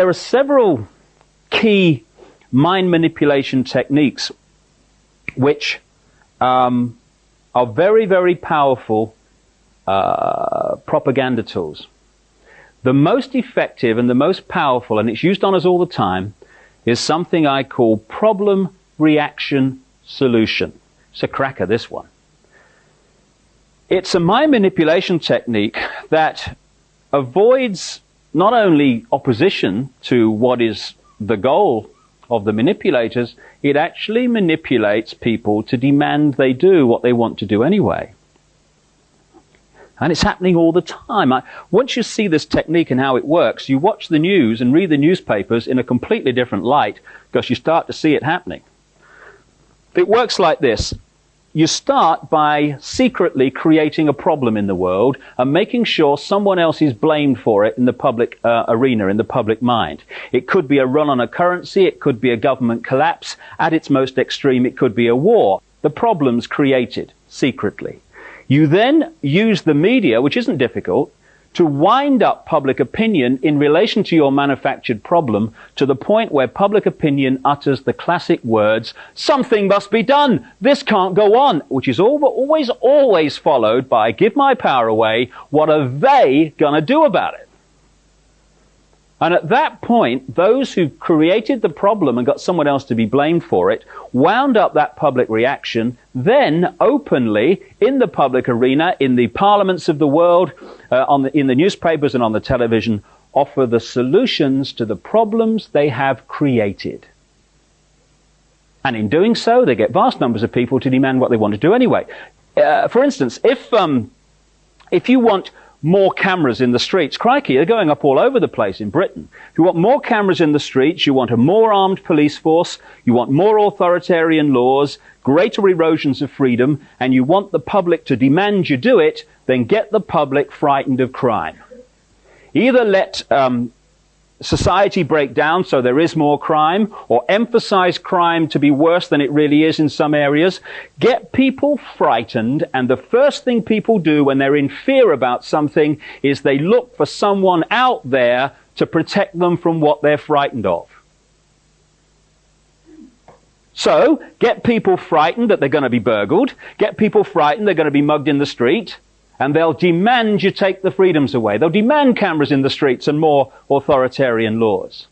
There are several key mind manipulation techniques which are very, very powerful propaganda tools. The most effective and the most powerful, and it's used on us all the time, is something I call problem, reaction, solution. It's a cracker, this one. It's a mind manipulation technique that avoids not only opposition to what is the goal of the manipulators, it actually manipulates people to demand they do what they want to do anyway. And it's happening all the time. Once you see this technique and how it works, you watch the news and read the newspapers in a completely different light because you start to see it happening. It works like this. You start by secretly creating a problem in the world and making sure someone else is blamed for it in the public arena, in the public mind. It could be a run on a currency, it could be a government collapse. At its most extreme, it could be a war. The problem's created secretly. You then use the media, which isn't difficult, to wind up public opinion in relation to your manufactured problem to the point where public opinion utters the classic words, "Something must be done, this can't go on," which is always followed by, "Give my power away, what are they going to do about it?" And at that point, those who created the problem and got someone else to be blamed for it wound up that public reaction, then openly in the public arena, in the parliaments of the world, in the newspapers and on the television, offer the solutions to the problems they have created. And in doing so, they get vast numbers of people to demand what they want to do anyway. For instance, if you want more cameras in the streets, crikey, they're going up all over the place in Britain. If you want more cameras in the streets, you want a more armed police force, you want more authoritarian laws, greater erosions of freedom, and you want the public to demand you do it, then get the public frightened of crime. Either let society break down so there is more crime, or emphasize crime to be worse than it really is in some areas. Get people frightened, and the first thing people do when they're in fear about something is they look for someone out there to protect them from what they're frightened of. So, get people frightened that they're going to be burgled, get people frightened they're going to be mugged in the street, and they'll demand you take the freedoms away. They'll demand cameras in the streets and more authoritarian laws.